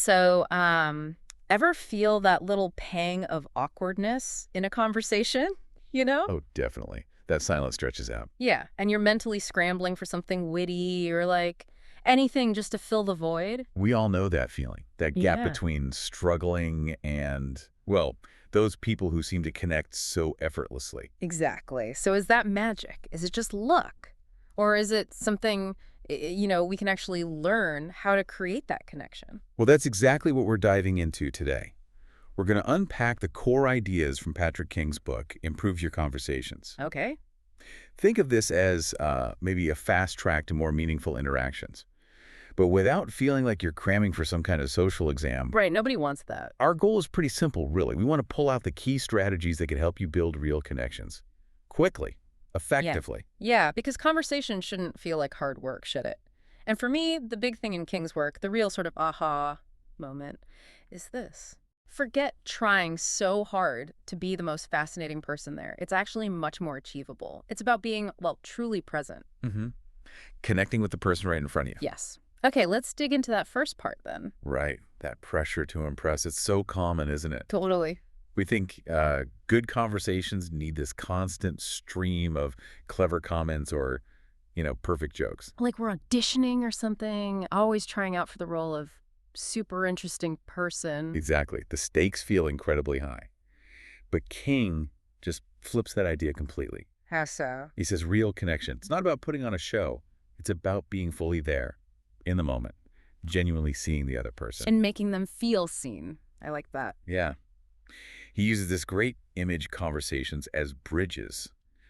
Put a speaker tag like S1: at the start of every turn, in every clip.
S1: So, ever feel that little pang of awkwardness in a conversation? You know?
S2: Oh, definitely. That silence stretches out.
S1: Yeah, and you're mentally scrambling for something witty or like anything just to fill the void.
S2: We all know that feeling, that gap
S1: Yeah,
S2: between struggling and, well, those people who seem to connect so effortlessly.
S1: exactly. So is that magic? Is it just luck? Or is it something, we can actually learn how to create that connection?
S2: Well, that's exactly what we're diving into today. We're going to unpack the core ideas from Patrick King's book, Improve Your Conversations.
S1: Okay.
S2: Think of this as maybe a fast track to more meaningful interactions. But without feeling like you're cramming for some kind of social exam,
S1: Right, nobody wants that.
S2: our goal is pretty simple, really. We want to pull out the key strategies that can help you build real connections. Quickly,
S1: Yeah.
S2: effectively.
S1: Yeah, because conversation shouldn't feel like hard work, should it? And for me, the big thing in King's work, the real sort of aha moment, is this. Forget trying so hard to be the most fascinating person there. It's actually much more achievable. It's about being, well, truly present.
S2: hmm Connecting with the person right in front of you.
S1: Yes. Okay, let's dig into that first part then.
S2: Right. That pressure to impress. It's so common, isn't it?
S1: Totally.
S2: We think good conversations need this constant stream of clever comments or, perfect jokes.
S1: Like we're auditioning or something, always trying out for the role of super interesting person.
S2: Exactly. The stakes feel incredibly high. But King just flips that idea completely.
S1: How so?
S2: He says real connection. It's not about putting on a show. It's about being fully there, in the moment, genuinely seeing the other person.
S1: And making them feel seen. I like that.
S2: Yeah. He uses this great image conversations as bridges,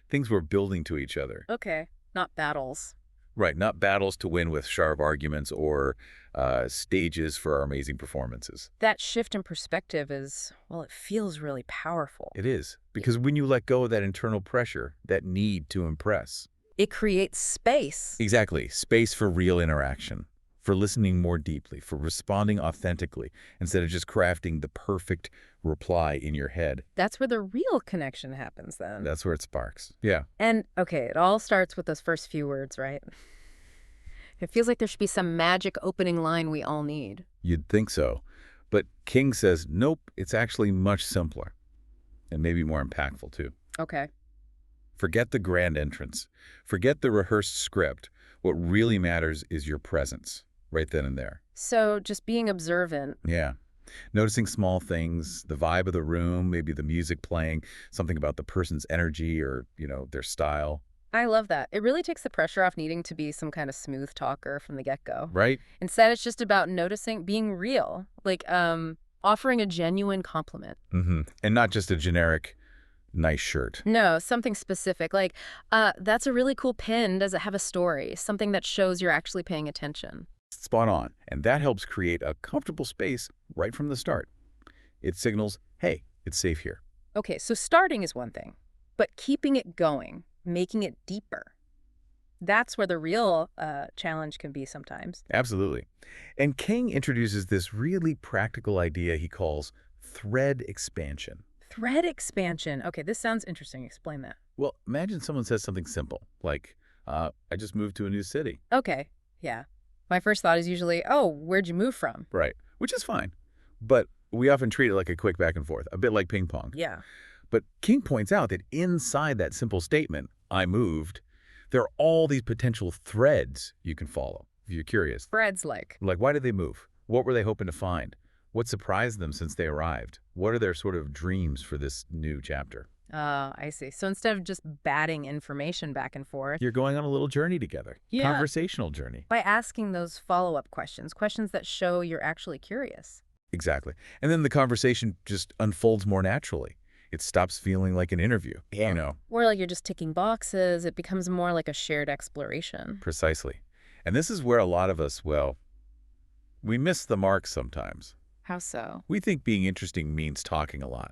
S2: things we're building to each other.
S1: Okay, not battles.
S2: Right, not battles to win with sharp arguments or stages for our amazing performances.
S1: That shift in perspective is, well, it feels really powerful.
S2: It is, because when you let go of that internal pressure, that need to impress.
S1: It creates space.
S2: Exactly, space for real interaction, for listening more deeply, for responding authentically, instead of just crafting the perfect reply in your head.
S1: That's where the real connection happens then.
S2: That's where it sparks. Yeah.
S1: And, okay, it all starts with those first few words, right? It feels like there should be some magic opening line we all need.
S2: You'd think so. But King says, nope, it's actually much simpler and maybe more impactful too.
S1: Okay.
S2: Forget the grand entrance. Forget the rehearsed script. What really matters is your presence right then and there.
S1: So just being observant.
S2: Yeah. Noticing small things, the vibe of the room, maybe the music playing, something about the person's energy or, their style.
S1: I love that. It really takes the pressure off needing to be some kind of smooth talker from the get-go.
S2: Right?
S1: Instead, it's just about noticing, being real, like offering a genuine compliment.
S2: And not just a generic, nice shirt.
S1: No, something specific, like, that's a really cool pin. Does it have a story? Something that shows you're actually paying attention.
S2: Spot on. And that helps create a comfortable space right from the start. It signals, hey, it's safe here.
S1: Okay, so starting is one thing, but keeping it going, making it deeper, that's where the real challenge can be sometimes.
S2: Absolutely. And King introduces this really practical idea he calls thread expansion.
S1: Thread expansion. Okay, this sounds interesting. Explain that.
S2: Well, imagine someone says something simple, like, I just moved to a new city.
S1: Okay, yeah. My first thought is usually, oh, where'd you move from?
S2: Right, which is fine. But we often treat it like a quick back and forth, a bit like ping pong.
S1: Yeah.
S2: But King points out that inside that simple statement, I moved, there are all these potential threads you can follow if you're curious.
S1: Threads like.
S2: Like, why did they move? What were they hoping to find? What surprised them since they arrived? What are their sort of dreams for this new chapter?
S1: I see. So instead of just batting information back and forth,
S2: You're going on a little journey together.
S1: Yeah.
S2: Conversational journey.
S1: by asking those follow-up questions, questions that show you're actually curious.
S2: Exactly. And then the conversation just unfolds more naturally. It stops feeling like an interview.
S1: Or like you're just ticking boxes, it becomes more like a shared exploration.
S2: Precisely. And this is where a lot of us, well, we miss the mark sometimes.
S1: How so?
S2: We think being interesting means talking a lot,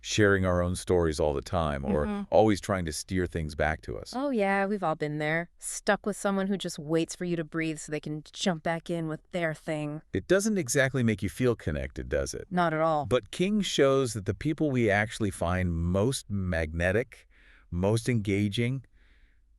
S2: sharing our own stories all the time, or always trying to steer things back to us.
S1: Oh yeah, we've all been there. Stuck with someone who just waits for you to breathe so they can jump back in with their thing.
S2: It doesn't exactly make you feel connected, does it?
S1: Not at all.
S2: But King shows that the people we actually find most magnetic, most engaging,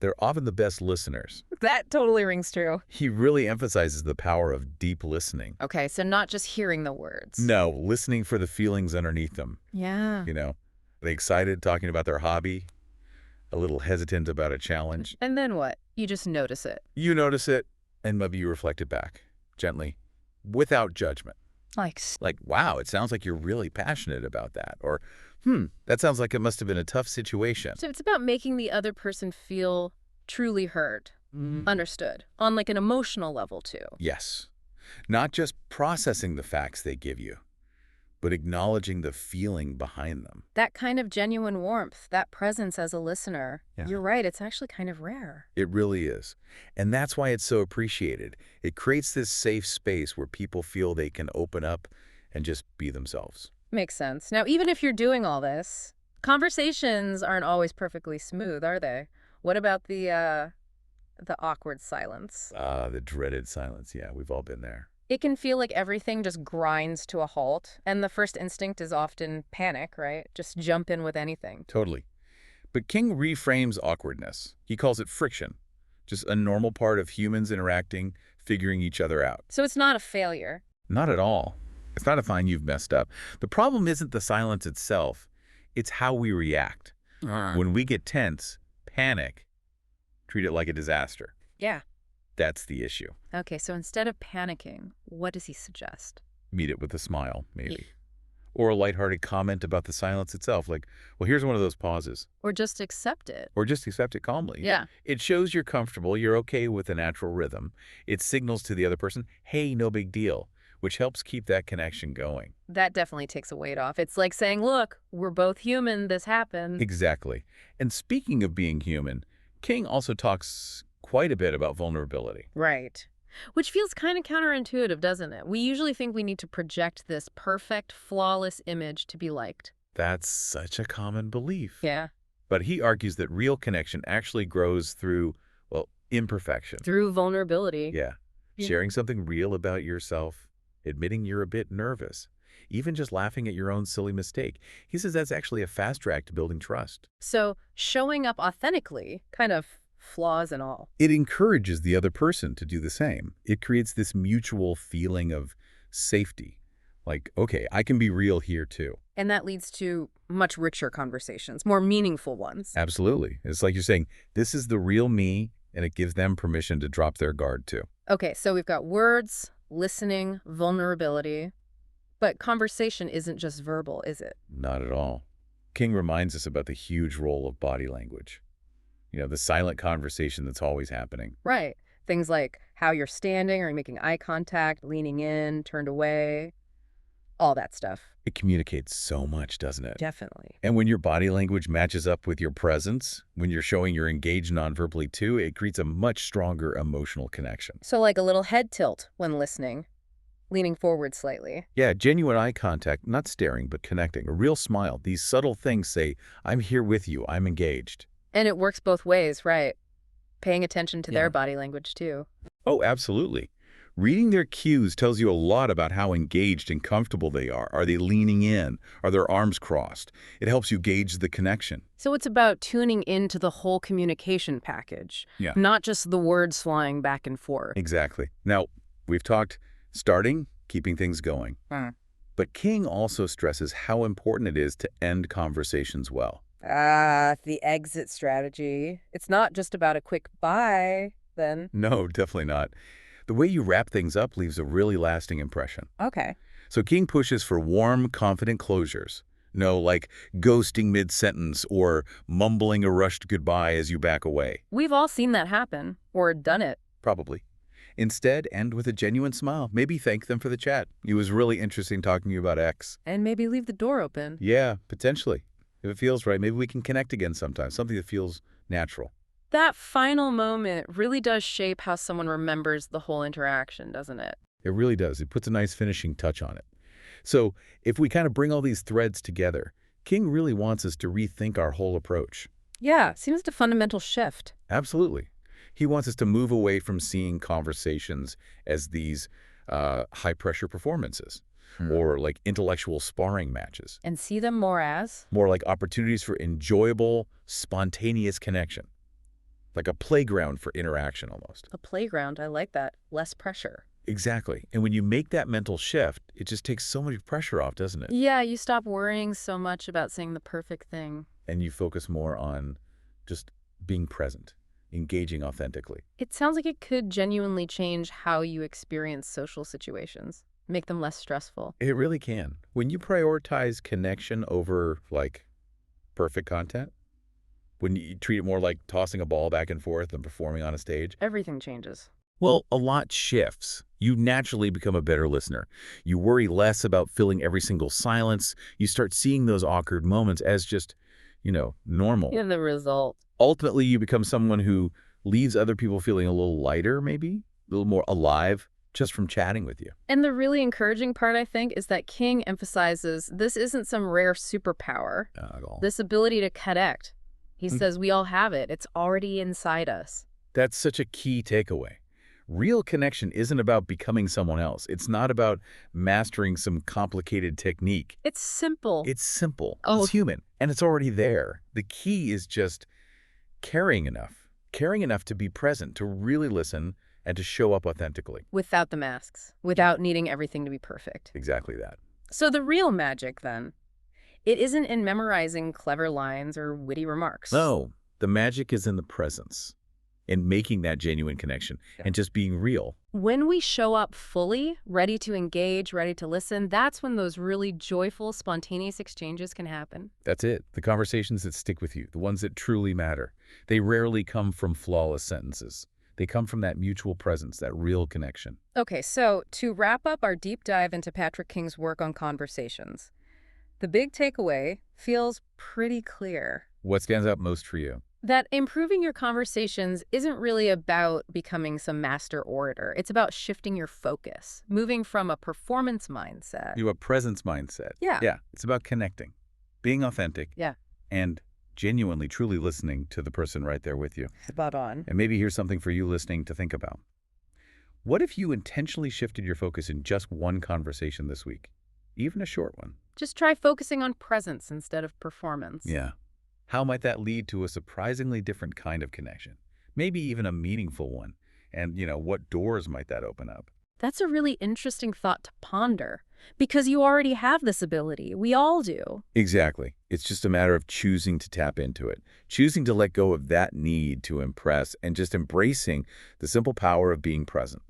S2: they're often the best listeners.
S1: That totally rings true.
S2: He really emphasizes the power of deep listening.
S1: Okay, so not just hearing the words.
S2: No, listening for the feelings underneath them.
S1: Yeah.
S2: Are they excited talking about their hobby? A little hesitant about a challenge?
S1: And then what? You just notice it.
S2: You notice it, and maybe you reflect it back, gently, without judgment. Like, wow, it sounds like you're really passionate about that. Or, that sounds like it must have been a tough situation.
S1: So it's about making the other person feel truly heard, understood, on like an emotional level too.
S2: Yes. Not just processing the facts they give you, but acknowledging the feeling behind them.
S1: That kind of genuine warmth, that presence as a listener,
S2: Yeah.
S1: you're right, it's actually kind of rare.
S2: It really is. And that's why it's so appreciated. It creates this safe space where people feel they can open up and just be themselves.
S1: Makes sense. Now, even if you're doing all this, conversations aren't always perfectly smooth, are they? What about the awkward silence?
S2: The dreaded silence. Yeah, we've all been there.
S1: It can feel like everything just grinds to a halt, and the first instinct is often panic, right? Just jump in with anything.
S2: Totally. But King reframes awkwardness. He calls it friction, just a normal part of humans interacting, figuring each other out.
S1: So it's not a failure.
S2: Not at all. It's not a sign you've messed up. The problem isn't the silence itself. It's how we react. When we get tense, panic, treat it like a disaster.
S1: Yeah.
S2: That's the issue.
S1: Okay, so instead of panicking, what does he suggest?
S2: Meet it with a smile, maybe. Or a lighthearted comment about the silence itself, like, well, here's one of those pauses.
S1: Or just accept it.
S2: Or just accept it calmly.
S1: Yeah.
S2: It shows you're comfortable, you're okay with the natural rhythm. It signals to the other person, hey, no big deal, which helps keep that connection going.
S1: That definitely takes a weight off. It's like saying, look, we're both human, this happened.
S2: Exactly. And speaking of being human, King also talks quite a bit about vulnerability.
S1: Right. Which feels kind of counterintuitive, doesn't it? We usually think we need to project this perfect, flawless image to be liked.
S2: That's such a common belief.
S1: Yeah.
S2: But he argues that real connection actually grows through, well, imperfection.
S1: Through vulnerability.
S2: Yeah. Sharing something real about yourself, admitting you're a bit nervous, even just laughing at your own silly mistake. He says that's actually a fast track to building trust.
S1: So showing up authentically, kind of flaws and all.
S2: It encourages the other person to do the same. It creates this mutual feeling of safety. Like, okay, I can be real here too.
S1: And that leads to much richer conversations, more meaningful ones.
S2: Absolutely. It's like you're saying, this is the real me, and it gives them permission to drop their guard too.
S1: Okay, so we've got words, listening, vulnerability. But conversation isn't just verbal, is it?
S2: Not at all. King reminds us about the huge role of body language. The silent conversation that's always happening.
S1: Right. Things like how you're standing, are you making eye contact, leaning in, turned away, all that stuff.
S2: It communicates so much, doesn't it?
S1: Definitely.
S2: And when your body language matches up with your presence, when you're showing you're engaged nonverbally too, it creates a much stronger emotional connection.
S1: So like a little head tilt when listening, leaning forward slightly.
S2: Yeah, genuine eye contact, not staring, but connecting. A real smile. These subtle things say, I'm here with you, I'm engaged.
S1: And it works both ways, right? Paying attention to their body language too.
S2: Oh, absolutely. Reading their cues tells you a lot about how engaged and comfortable they are. Are they leaning in? Are their arms crossed? It helps you gauge the connection.
S1: So it's about tuning into the whole communication package, not just the words flying back and forth.
S2: Exactly. Now, we've talked starting, keeping things going. But King also stresses how important it is to end conversations well.
S1: The exit strategy. It's not just about a quick bye, then.
S2: No, definitely not. The way you wrap things up leaves a really lasting impression.
S1: Okay.
S2: So King pushes for warm, confident closures. No, like ghosting mid-sentence or mumbling a rushed goodbye as you back away.
S1: We've all seen that happen, or done it.
S2: Probably. Instead, end with a genuine smile. Maybe thank them for the chat. It was really interesting talking to you about X.
S1: And maybe leave the door open.
S2: Yeah, potentially. If it feels right, maybe we can connect again sometime, something that feels natural.
S1: That final moment really does shape how someone remembers the whole interaction, doesn't it?
S2: It really does. It puts a nice finishing touch on it. So if we kind of bring all these threads together, King really wants us to rethink our whole approach.
S1: Yeah, seems a fundamental shift.
S2: Absolutely. He wants us to move away from seeing conversations as these high-pressure performances or like intellectual sparring matches.
S1: And see them more as?
S2: More like opportunities for enjoyable, spontaneous connection. like a playground for interaction almost.
S1: A playground, I like that. Less pressure.
S2: Exactly. And when you make that mental shift, it just takes so much pressure off, doesn't it?
S1: Yeah, you stop worrying so much about saying the perfect thing.
S2: And you focus more on just being present, engaging authentically.
S1: It sounds like it could genuinely change how you experience social situations, make them less stressful.
S2: It really can. When you prioritize connection over, like, perfect content, when you treat it more like tossing a ball back and forth than performing on a stage,
S1: Everything changes.
S2: well, a lot shifts. You naturally become a better listener. You worry less about filling every single silence. You start seeing those awkward moments as just, normal.
S1: Yeah, the result.
S2: Ultimately, you become someone who leaves other people feeling a little lighter, maybe, a little more alive, just from chatting with you.
S1: And the really encouraging part, I think, is that King emphasizes this isn't some rare superpower,
S2: Not at all.
S1: this ability to connect. He says we all have it. It's already inside us.
S2: That's such a key takeaway. Real connection isn't about becoming someone else. It's not about mastering some complicated technique.
S1: It's simple.
S2: It's simple.
S1: Oh.
S2: It's human. And it's already there. The key is just caring enough to be present, to really listen, and to show up authentically.
S1: Without the masks, without needing everything to be perfect.
S2: Exactly that.
S1: So the real magic, then, it isn't in memorizing clever lines or witty remarks.
S2: No, the magic is in the presence, in making that genuine connection, and just being real.
S1: When we show up fully, ready to engage, ready to listen, that's when those really joyful, spontaneous exchanges can happen.
S2: That's it. The conversations that stick with you, the ones that truly matter, they rarely come from flawless sentences. They come from that mutual presence, that real connection.
S1: Okay, so to wrap up our deep dive into Patrick King's work on conversations, the big takeaway feels pretty clear.
S2: What stands out most for you?
S1: That improving your conversations isn't really about becoming some master orator. It's about shifting your focus, moving from a performance mindset.
S2: You have a presence mindset.
S1: Yeah.
S2: Yeah, it's about connecting, being authentic,
S1: Yeah.
S2: and genuinely, truly listening to the person right there with you.
S1: Spot on.
S2: And maybe here's something for you listening to think about. What if you intentionally shifted your focus in just one conversation this week? Even a short one.
S1: Just try focusing on presence instead of performance.
S2: Yeah. How might that lead to a surprisingly different kind of connection? Maybe even a meaningful one. And, what doors might that open up?
S1: That's a really interesting thought to ponder, because you already have this ability. We all do.
S2: Exactly. It's just a matter of choosing to tap into it, choosing to let go of that need to impress, and just embracing the simple power of being present.